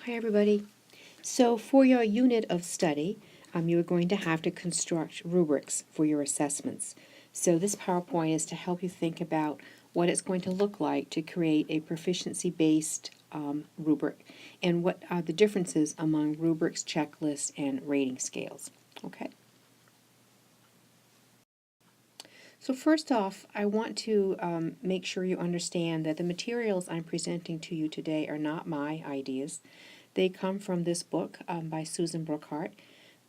Hi everybody. So for your unit of study, you are going to have to construct rubrics for your assessments. So this PowerPoint is to help you think about what it's going to look like to create a proficiency-based rubric and what are the differences among rubrics, checklists, and rating scales. Okay. So first off, I want to make sure you understand that the materials I'm presenting to you today are not my ideas. They come from this book by Susan Brookhart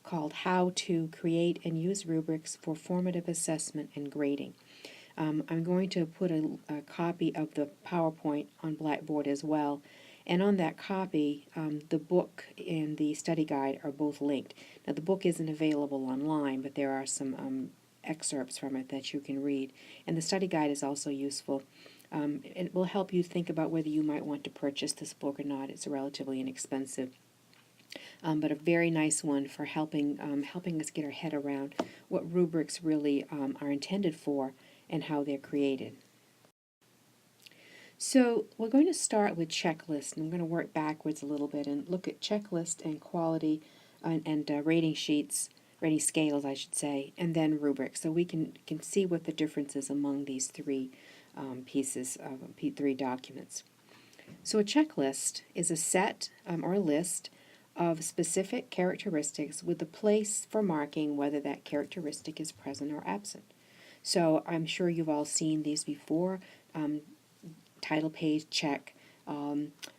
called How to Create and Use Rubrics for Formative Assessment and Grading. I'm going to put a copy of the PowerPoint on Blackboard as well, and on that copy, the book and the study guide are both linked. Now the book isn't available online, but there are some excerpts from it that you can read, and the study guide is also useful. It will help you think about whether you might want to purchase this book or not. It's relatively inexpensive, but a very nice one for helping us get our head around what rubrics really are intended for and how they're created. So we're going to start with checklists, and I'm going to work backwards a little bit and look at checklist and quality and rating sheets, rating scales, I should say, and then rubrics, so we can see what the difference is among these three pieces of three documents. So a checklist is a set or a list of specific characteristics with a place for marking whether that characteristic is present or absent. So I'm sure you've all seen these before. Title page, check.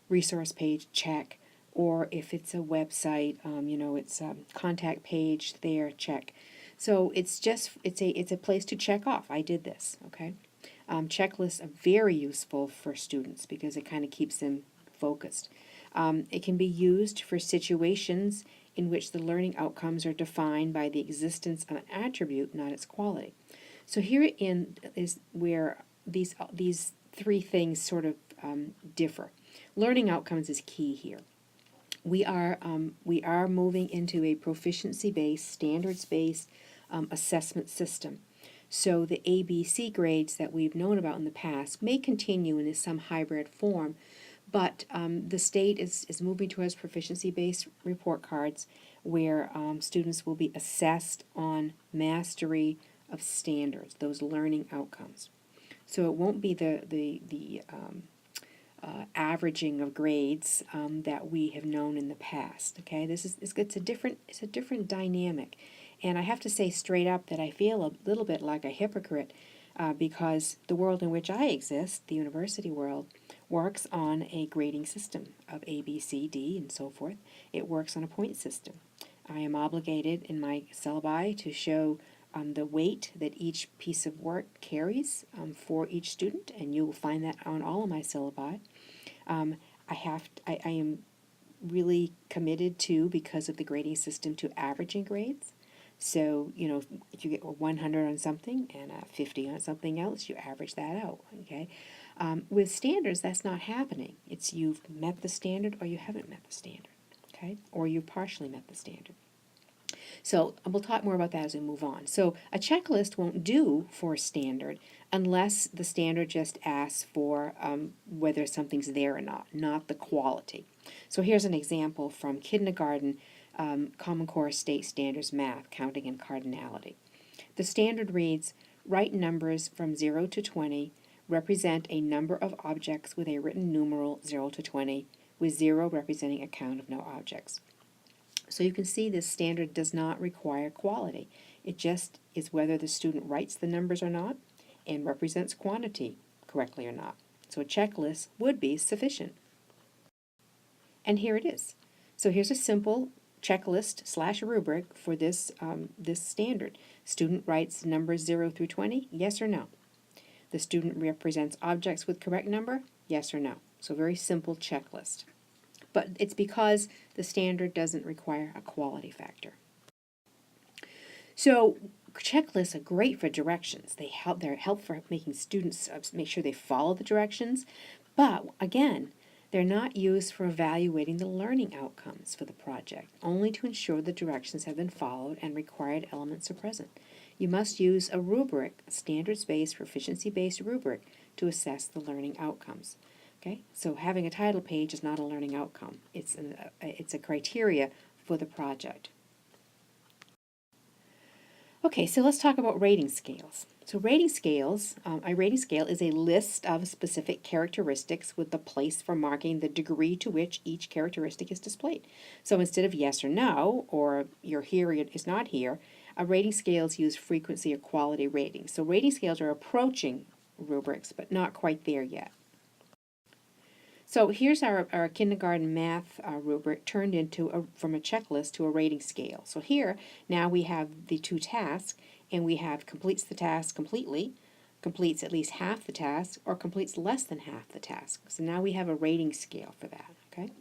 Resource page, check. Or if it's a website, it's a contact page there, check. So it's a place to check off. I did this, okay? Checklists are very useful for students because it kind of keeps them focused. It can be used for situations in which the learning outcomes are defined by the existence of an attribute, not its quality. So here is where these three things sort of differ. Learning outcomes is key here. We are moving into a proficiency-based, standards-based assessment system. So the ABC grades that we've known about in the past may continue in some hybrid form, but the state is moving towards proficiency-based report cards where students will be assessed on mastery of standards, those learning outcomes. So it won't be the averaging of grades that we have known in the past. Okay, it's a different dynamic. And I have to say straight up that I feel a little bit like a hypocrite because the world in which I exist, the university world, works on a grading system of A, B, C, D, and so forth. It works on a point system. I am obligated in my syllabi to show the weight that each piece of work carries for each student, and you will find that on all of my syllabi. I am really committed to, because of the grading system, to averaging grades. So, if you get 100 on something and 50 on something else, you average that out, okay? With standards, that's not happening. It's you've met the standard or you haven't met the standard, okay? Or you've partially met the standard. So we'll talk more about that as we move on. So a checklist won't do for a standard unless the standard just asks for whether something's there or not the quality. So here's an example from kindergarten Common Core State Standards Math, Counting and Cardinality. The standard reads, write numbers from 0 to 20, represent a number of objects with a written numeral 0 to 20, with 0 representing a count of no objects. So you can see this standard does not require quality. It just is whether the student writes the numbers or not and represents quantity correctly or not. So a checklist would be sufficient. And here it is. So here's a simple checklist / rubric for this standard. Student writes numbers 0 through 20, yes or no. The student represents objects with correct number, yes or no. So very simple checklist. But it's because the standard doesn't require a quality factor. So checklists are great for directions. They're helpful for making students make sure they follow the directions. But again, they're not used for evaluating the learning outcomes for the project, only to ensure the directions have been followed and required elements are present. You must use a rubric, a standards-based, proficiency-based rubric, to assess the learning outcomes. Okay, so having a title page is not a learning outcome. It's a criteria for the project. Okay, so let's talk about rating scales. So rating scales, a rating scale is a list of specific characteristics with the place for marking the degree to which each characteristic is displayed. So instead of yes or no, or you're here, is not here, rating scales use frequency or quality ratings. So rating scales are approaching rubrics, but not quite there yet. So here's our kindergarten math rubric turned into from a checklist to a rating scale. So here, now we have the two tasks, and we have completes the task completely, completes at least half the task, or completes less than half the task. So now we have a rating scale for that, okay?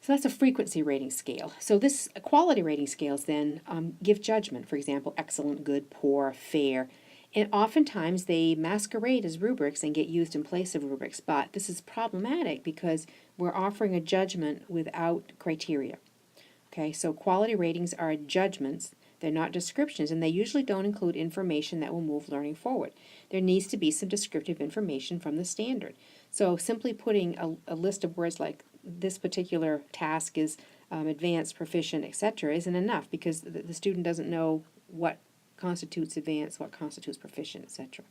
So that's a frequency rating scale. So this quality rating scales then give judgment, for example, excellent, good, poor, fair. And oftentimes they masquerade as rubrics and get used in place of rubrics, but this is problematic because we're offering a judgment without criteria. Okay, so quality ratings are judgments, they're not descriptions, and they usually don't include information that will move learning forward. There needs to be some descriptive information from the standard. So simply putting a list of words like this particular task is advanced, proficient, etc. isn't enough because the student doesn't know what constitutes advanced, what constitutes proficient, etc.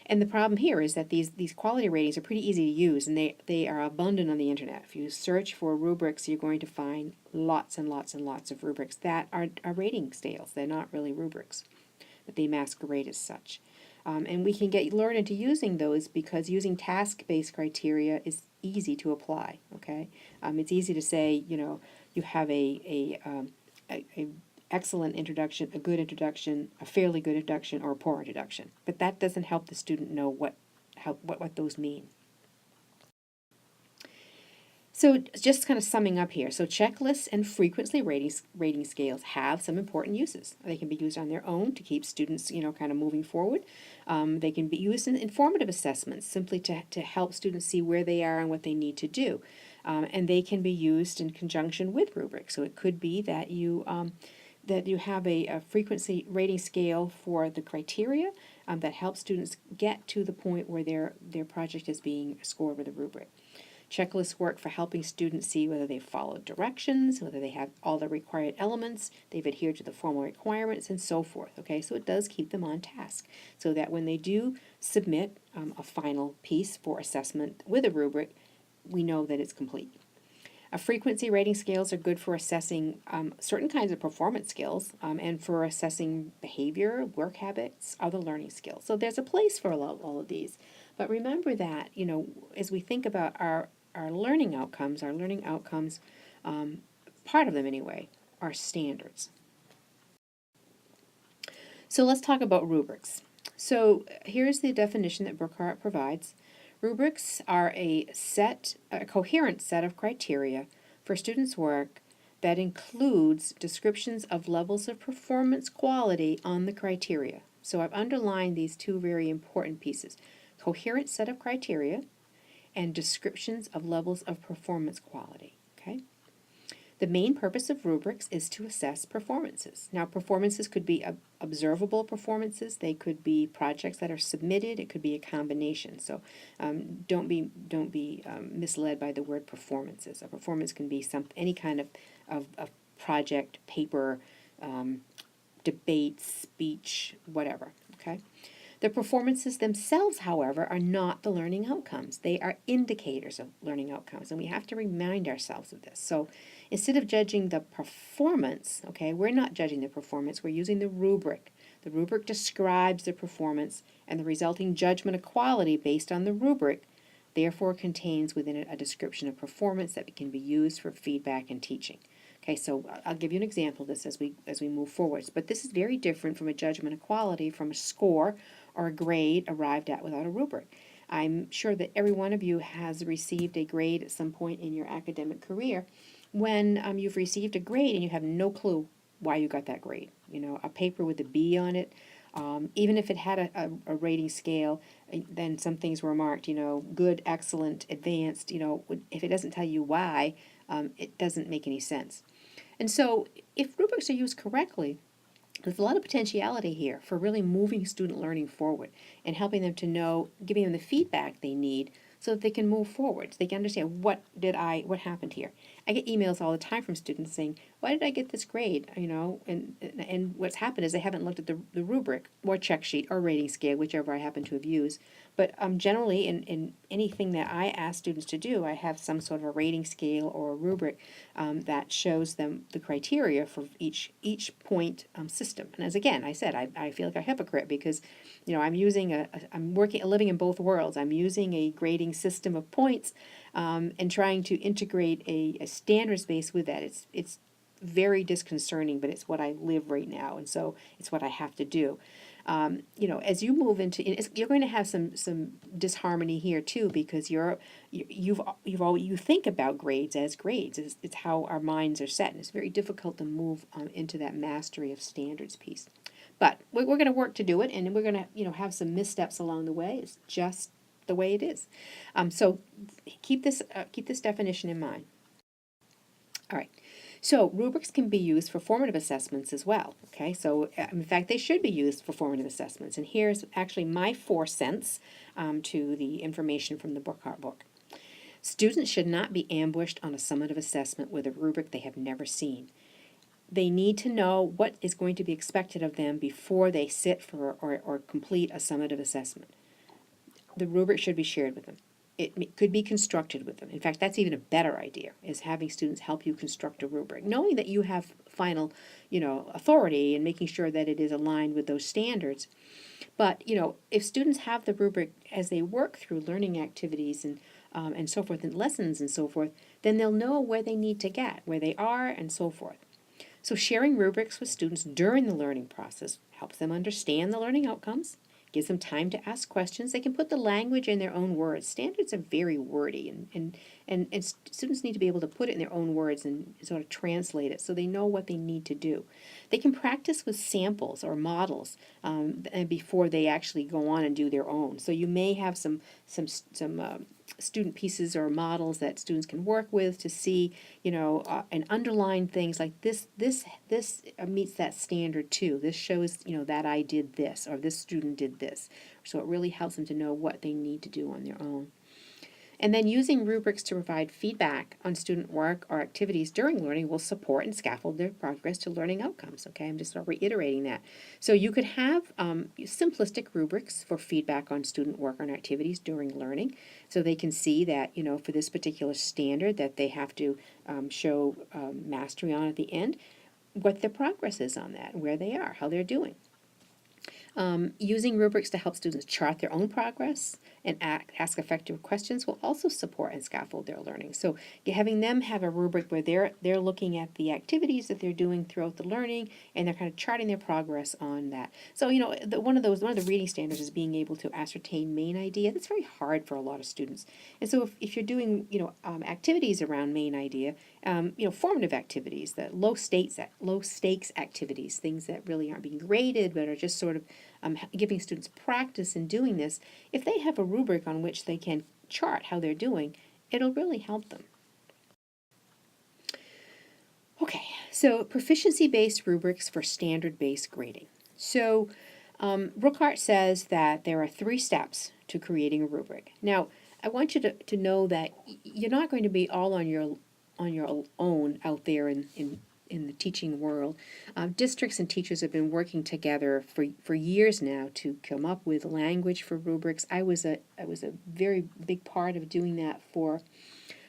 And the problem here is that these quality ratings are pretty easy to use, and they are abundant on the internet. If you search for rubrics, you're going to find lots and lots and lots of rubrics that are rating scales. They're not really rubrics, but they masquerade as such. And we can learn into using those because using task-based criteria is easy to apply. Okay, it's easy to say, you have a excellent introduction, a good introduction, a fairly good introduction, or a poor introduction. But that doesn't help the student know what those mean. So just kind of summing up here, so checklists and frequency rating scales have some important uses. They can be used on their own to keep students, kind of moving forward. They can be used in informative assessments, simply to help students see where they are and what they need to do. And they can be used in conjunction with rubrics. So it could be that you have a frequency rating scale for the criteria that helps students get to the point where their project is being scored with a rubric. Checklists work for helping students see whether they've followed directions, whether they have all the required elements, they've adhered to the formal requirements, and so forth. Okay, so it does keep them on task so that when they do submit a final piece for assessment with a rubric, we know that it's complete. Frequency rating scales are good for assessing certain kinds of performance skills and for assessing behavior, work habits, other learning skills. So there's a place for all of these. But remember that, as we think about our learning outcomes, part of them anyway, are standards. So let's talk about rubrics. So here's the definition that Burkhart provides. Rubrics are a coherent set of criteria for students' work that includes descriptions of levels of performance quality on the criteria. So I've underlined these two very important pieces. Coherent set of criteria and descriptions of levels of performance quality. Okay? The main purpose of rubrics is to assess performances. Now, performances could be observable performances. They could be projects that are submitted. It could be a combination. So don't be misled by the word performances. A performance can be any kind of project, paper, debate, speech, whatever. Okay. The performances themselves, however, are not the learning outcomes. They are indicators of learning outcomes, and we have to remind ourselves of this. So instead of judging the performance, okay, we're not judging the performance, we're using the rubric. The rubric describes the performance, and the resulting judgment of quality based on the rubric therefore contains within it a description of performance that can be used for feedback and teaching. Okay, so I'll give you an example of this as we move forward. But this is very different from a judgment of quality from a score or a grade arrived at without a rubric. I'm sure that every one of you has received a grade at some point in your academic career when you've received a grade and you have no clue why you got that grade. A paper with a B on it, even if it had a rating scale, then some things were marked, good, excellent, advanced. If it doesn't tell you why, it doesn't make any sense. And so if rubrics are used correctly, There's a lot of potentiality here for really moving student learning forward and helping them to know, giving them the feedback they need so that they can move forward, so they can understand what happened here. I get emails all the time from students saying, why did I get this grade? And what's happened is they haven't looked at the rubric or check sheet or rating scale, whichever I happen to have used. But generally, in anything that I ask students to do, I have some sort of a rating scale or a rubric that shows them the criteria for each point system. And as again, I said, I feel like a hypocrite because, I'm using living in both worlds. I'm using a grading system of points and trying to integrate a standards base with that. It's very disconcerting, but it's what I live right now, and so it's what I have to do. As you move into, you're going to have some disharmony here too, because you think about grades as grades. It's how our minds are set, and it's very difficult to move into that mastery of standards piece. But we're going to work to do it, and we're going to have some missteps along the way. It's just the way it is. So keep this definition in mind. All right. So rubrics can be used for formative assessments as well, okay? So in fact, they should be used for formative assessments. And here's actually my 4 cents to the information from the Burkhart book. Students should not be ambushed on a summative assessment with a rubric they have never seen. They need to know what is going to be expected of them before they sit for or complete a summative assessment. The rubric should be shared with them. It could be constructed with them. In fact, that's even a better idea, is having students help you construct a rubric, knowing that you have final, authority and making sure that it is aligned with those standards. But, if students have the rubric as they work through learning activities and so forth, and lessons and so forth, then they'll know where they need to get, where they are, and so forth. So sharing rubrics with students during the learning process helps them understand the learning outcomes, gives them time to ask questions. They can put the language in their own words. Standards are very wordy, and students need to be able to put it in their own words and sort of translate it so they know what they need to do. They can practice with samples or models before they actually go on and do their own. So you may have some student pieces or models that students can work with to see, and underline things like this meets that standard too. This shows, that I did this, or this student did this. So it really helps them to know what they need to do on their own. And then using rubrics to provide feedback on student work or activities during learning will support and scaffold their progress to learning outcomes. Okay, I'm just reiterating that. So you could have simplistic rubrics for feedback on student work and activities during learning, so they can see that, for this particular standard that they have to show mastery on at the end, what their progress is on that, where they are, how they're doing. Using rubrics to help students chart their own progress and ask effective questions will also support and scaffold their learning. So having them have a rubric where they're looking at the activities that they're doing throughout the learning, and they're kind of charting their progress on that. So one of the reading standards is being able to ascertain main idea. That's very hard for a lot of students. And so if you're doing activities around main idea, formative activities, that low stakes activities, things that really aren't being graded but are just sort of giving students practice in doing this, if they have a rubric on which they can chart how they're doing, it'll really help them. Okay, so proficiency-based rubrics for standard-based grading. So Burkhart says that there are 3 steps to creating a rubric. Now, I want you to know that you're not going to be all on your own out there in the teaching world. Districts and teachers have been working together for years now to come up with language for rubrics. I was a very big part of doing that for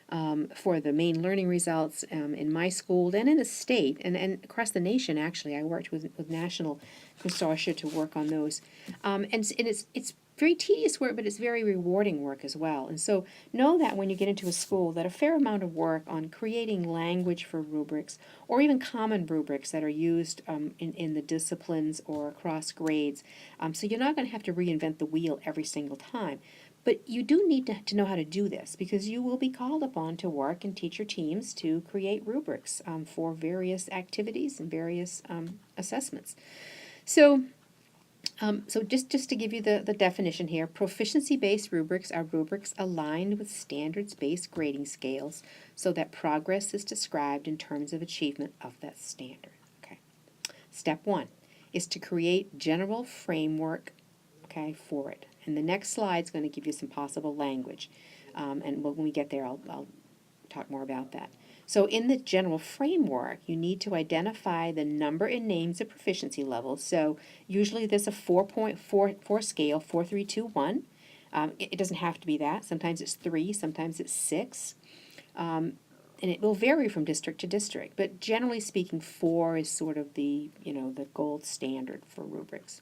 the main learning results in my school and in the state and across the nation. Actually, I worked with national consortia to work on those, and it's very tedious work, but it's very rewarding work as well. And so know that when you get into a school, that a fair amount of work on creating language for rubrics, or even common rubrics that are used in the disciplines or across grades. So you're not going to have to reinvent the wheel every single time. But you do need to know how to do this, because you will be called upon to work in teacher teams to create rubrics for various activities and various assessments. So just to give you the definition here, proficiency-based rubrics are rubrics aligned with standards-based grading scales so that progress is described in terms of achievement of that standard. Okay. Step 1. is to create general framework, okay, for it. And the next slide is going to give you some possible language. And when we get there, I'll talk more about that. So in the general framework, you need to identify the number and names of proficiency levels. So usually there's a 4.4 scale, 4, 3, 2, 1. It doesn't have to be that. Sometimes it's 3, sometimes it's 6. And it will vary from district to district. But generally speaking, 4 is sort of the gold standard for rubrics.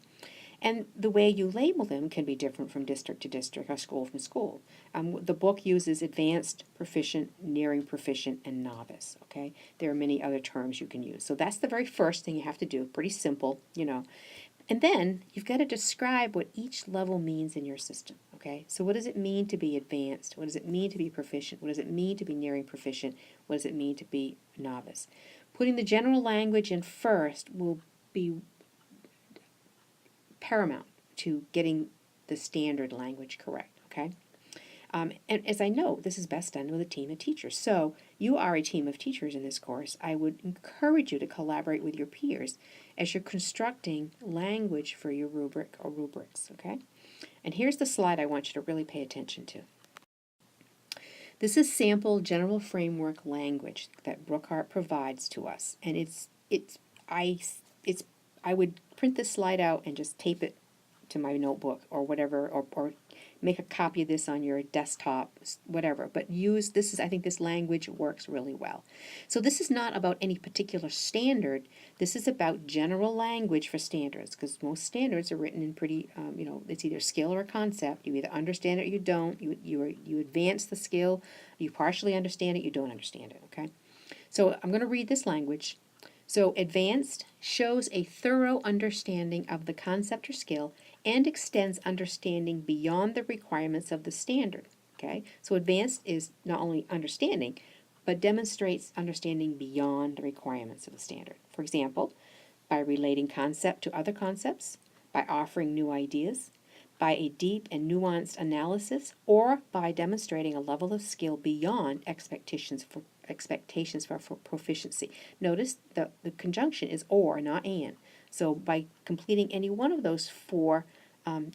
And the way you label them can be different from district to district or school from school. The book uses advanced, proficient, nearing proficient, and novice, okay? There are many other terms you can use. So that's the very first thing you have to do. Pretty simple, And then you've got to describe what each level means in your system, okay? So what does it mean to be advanced? What does it mean to be proficient? What does it mean to be nearing proficient? What does it mean to be novice? Putting the general language in first will be paramount to getting the standard language correct, okay? And as I know, this is best done with a team of teachers. So you are a team of teachers in this course. I would encourage you to collaborate with your peers as you're constructing language for your rubric or rubrics, okay? And here's the slide I want you to really pay attention to. This is sample general framework language that Brookhart provides to us, and I would print this slide out and just tape it to my notebook or whatever, or make a copy of this on your desktop, whatever. But I think this language works really well. So this is not about any particular standard. This is about general language for standards, because most standards are written in pretty, it's either skill or a concept. You either understand it or you don't. You advance the skill, you partially understand it, you don't understand it, okay? So I'm going to read this language. So advanced shows a thorough understanding of the concept or skill and extends understanding beyond the requirements of the standard. Okay? So advanced is not only understanding, but demonstrates understanding beyond the requirements of the standard. For example, by relating concept to other concepts, by offering new ideas, by a deep and nuanced analysis, or by demonstrating a level of skill beyond expectations for proficiency. Notice the conjunction is or, not and. So by completing any one of those 4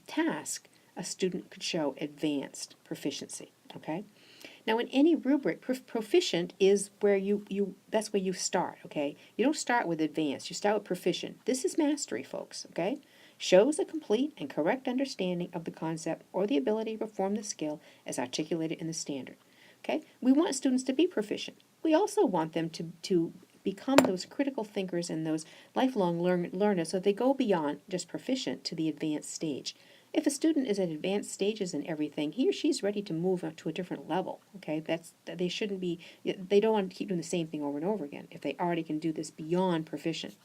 tasks, a student could show advanced proficiency. Okay. Now, in any rubric, proficient is where that's where you start. Okay. You don't start with advanced. You start with proficient. This is mastery, folks. Okay. Shows a complete and correct understanding of the concept or the ability to perform the skill as articulated in the standard. Okay? We want students to be proficient. We also want them to become those critical thinkers and those lifelong learners, so they go beyond just proficient to the advanced stage. If a student is at advanced stages in everything, he or she's ready to move up to a different level. Okay? They shouldn't be. They don't want to keep doing the same thing over and over again if they already can do this beyond proficient.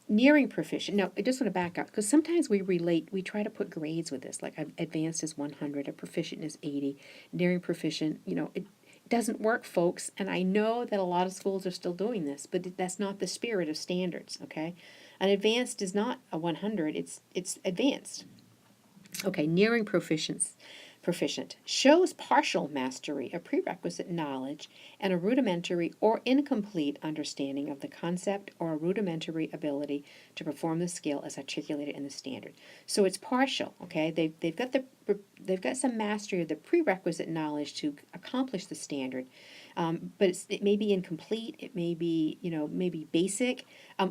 Nearing proficient. Now, I just want to back up, because sometimes we try to put grades with this, like advanced is 100, a proficient is 80, nearing proficient, it doesn't work, folks, and I know that a lot of schools are still doing this, but that's not the spirit of standards, okay? An advanced is not a 100, it's advanced. Okay, nearing proficient shows partial mastery, a prerequisite knowledge, and a rudimentary or incomplete understanding of the concept or a rudimentary ability to perform the skill as articulated in the standard. So it's partial, okay? They've got some mastery of the prerequisite knowledge to accomplish the standard, but it may be incomplete. It may be maybe basic,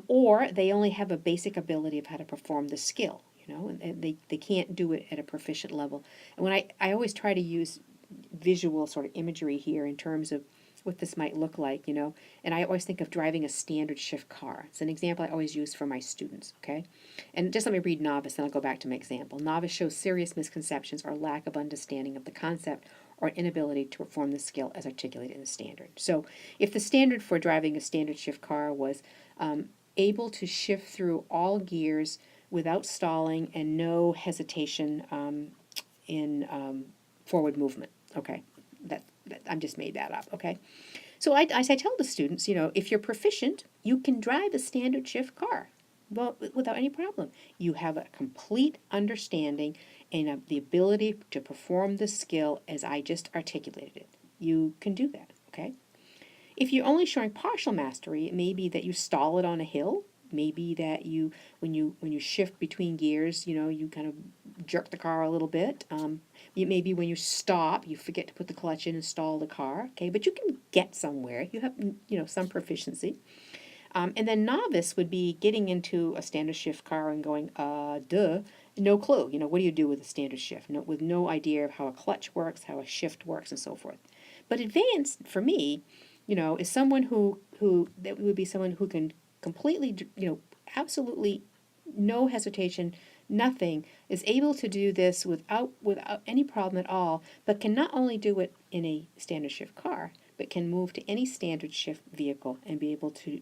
or they only have a basic ability of how to perform the skill. And they can't do it at a proficient level. And when I always try to use visual sort of imagery here in terms of what this might look like, and I always think of driving a standard shift car. It's an example I always use for my students, okay? And just let me read novice, then I'll go back to my example. Novice shows serious misconceptions or lack of understanding of the concept or inability to perform the skill as articulated in the standard. So if the standard for driving a standard shift car was able to shift through all gears without stalling and no hesitation in forward movement. Okay, that I just made that up. Okay, so as I tell the students, if you're proficient, you can drive a standard shift car, well, without any problem. You have a complete understanding and the ability to perform the skill as I just articulated it. You can do that. Okay. If you're only showing partial mastery, it may be that you stall it on a hill. may be that when you shift between gears, you kind of jerk the car a little bit. It may be when you stop, you forget to put the clutch in and stall the car. Okay, but you can get somewhere. You have some proficiency. And then novice would be getting into a standard shift car and going, no clue. What do you do with a standard shift? With no idea of how a clutch works, how a shift works, and so forth. But advanced, for me, is someone who that would be someone who can completely, absolutely no hesitation, nothing, is able to do this without any problem at all, but can not only do it in a standard shift car, but can move to any standard shift vehicle and be able to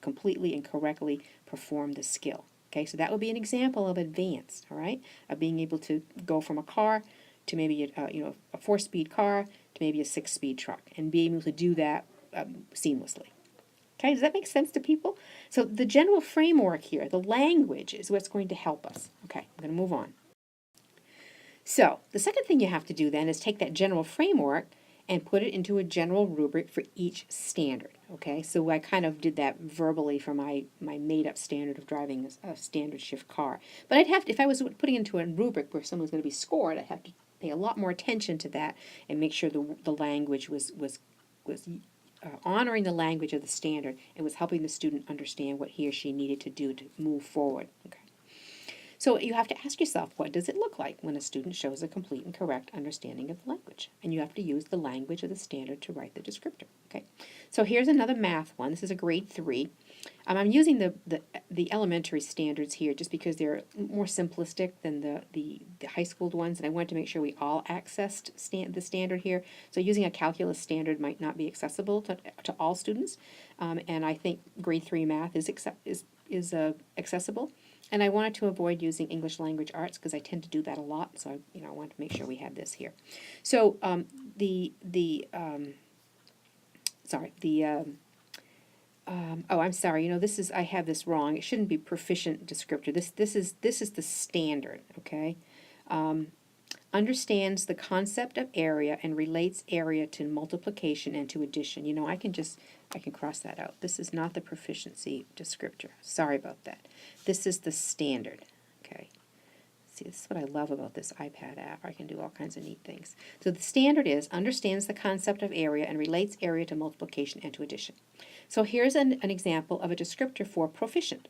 completely and correctly perform the skill. Okay, so that would be an example of advanced, all right, of being able to go from a car to maybe a 4-speed car to maybe a 6-speed truck, and be able to do that seamlessly. Okay, does that make sense to people? So the general framework here, the language, is what's going to help us. Okay, I'm going to move on. So the second thing you have to do then is take that general framework and put it into a general rubric for each standard. Okay, so I kind of did that verbally for my made-up standard of driving a standard shift car. But I'd have to, if I was putting it into a rubric where someone's going to be scored, I'd have to pay a lot more attention to that and make sure the language was honoring the language of the standard and was helping the student understand what he or she needed to do to move forward. Okay. So you have to ask yourself, what does it look like when a student shows a complete and correct understanding of the language? And you have to use the language of the standard to write the descriptor. Okay. So here's another math one. This is a grade 3. I'm using the elementary standards here just because they're more simplistic than the high school ones, and I wanted to make sure we all accessed the standard here. So using a calculus standard might not be accessible to all students, and I think grade 3 math is accessible. And I wanted to avoid using English language arts because I tend to do that a lot. So I wanted to make sure we had this here. So I'm sorry. I have this wrong. It shouldn't be proficient descriptor. This is the standard. Okay. Understands the concept of area and relates area to multiplication and to addition. I can cross that out. This is not the proficiency descriptor. Sorry about that. This is the standard. Okay. See, this is what I love about this iPad app. I can do all kinds of neat things. So the standard is understands the concept of area and relates area to multiplication and to addition. So here's an example of a descriptor for proficient.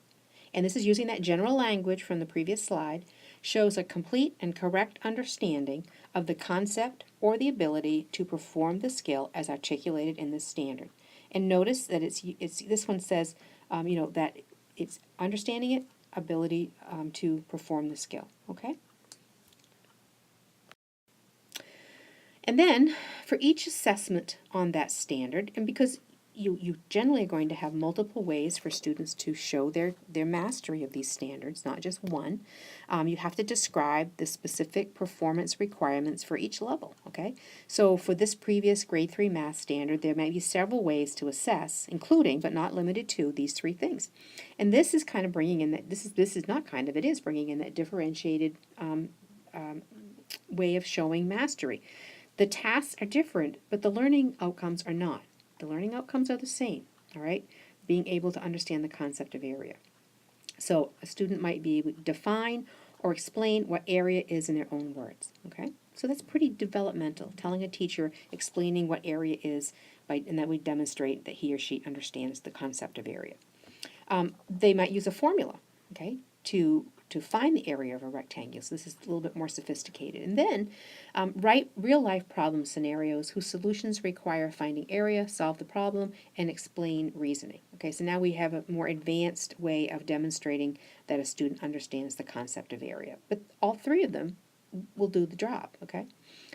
And this is using that general language from the previous slide, shows a complete and correct understanding of the concept or the ability to perform the skill as articulated in this standard. And notice that it's this one says, that it's understanding it, ability to perform the skill. Okay. And then for each assessment on that standard, and because you generally are going to have multiple ways for students to show their mastery of these standards, not just one. You have to describe the specific performance requirements for each level, okay? So for this previous grade 3 math standard, there may be several ways to assess, including, but not limited to, these 3 things. And this is kind of bringing in that, it is bringing in that differentiated way of showing mastery. The tasks are different, but the learning outcomes are not. The learning outcomes are the same, all right? Being able to understand the concept of area. So a student might be able to define or explain what area is in their own words, okay? So that's pretty developmental, telling a teacher, explaining what area is, and that would demonstrate that he or she understands the concept of area. They might use a formula, okay, to find the area of a rectangle. So this is a little bit more sophisticated. And then write real-life problem scenarios whose solutions require finding area, solve the problem, and explain reasoning. Okay, so now we have a more advanced way of demonstrating that a student understands the concept of area. But all 3 of them will do the job, okay?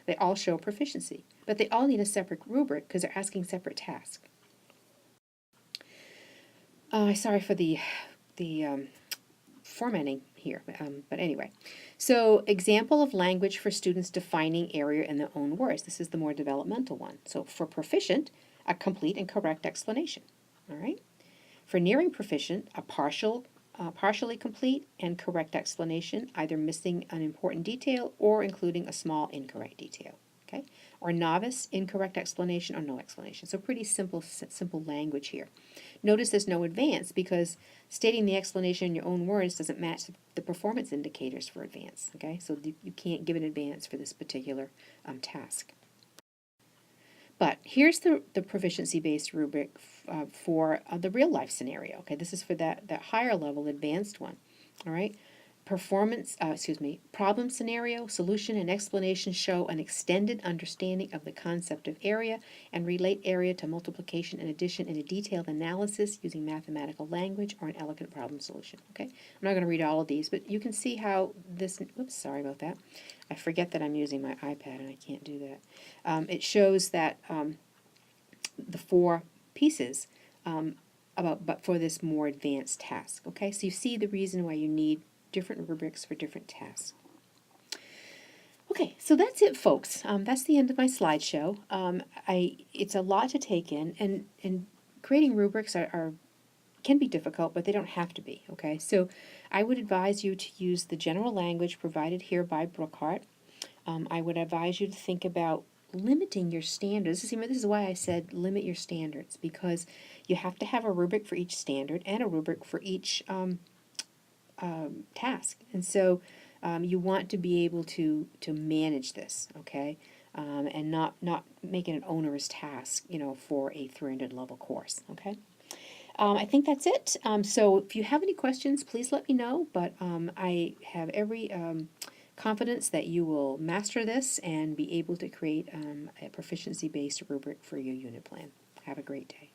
They all show proficiency, but they all need a separate rubric because they're asking separate tasks. Sorry for the formatting here, but anyway. So example of language for students defining area in their own words. This is the more developmental one. So for proficient, a complete and correct explanation. All right. For nearing proficient, a partially complete and correct explanation, either missing an important detail or including a small incorrect detail. okay? Or novice, incorrect explanation, or no explanation. So pretty simple language here. Notice there's no advance because stating the explanation in your own words doesn't match the performance indicators for advance, okay? So you can't give an advance for this particular task. But here's the proficiency-based rubric for the real-life scenario, okay? This is for that higher level advanced one, all right? Problem scenario, solution, and explanation show an extended understanding of the concept of area and relate area to multiplication and addition in a detailed analysis using mathematical language or an elegant problem solution, okay? I'm not going to read all of these, but you can see how this, oops, sorry about that. I forget that I'm using my iPad and I can't do that. It shows that the 4 pieces but for this more advanced task, okay? So you see the reason why you need different rubrics for different tasks. Okay, so that's it, folks. That's the end of my slideshow. It's a lot to take in, and creating rubrics can be difficult, but they don't have to be, okay? So I would advise you to use the general language provided here by Brookhart. I would advise you to think about limiting your standards. This is why I said limit your standards, because you have to have a rubric for each standard and a rubric for each task. And so you want to be able to manage this, okay? And not make it an onerous task, for a 300 level course, okay? I think that's it. So if you have any questions, please let me know, but I have every confidence that you will master this and be able to create a proficiency-based rubric for your unit plan. Have a great day.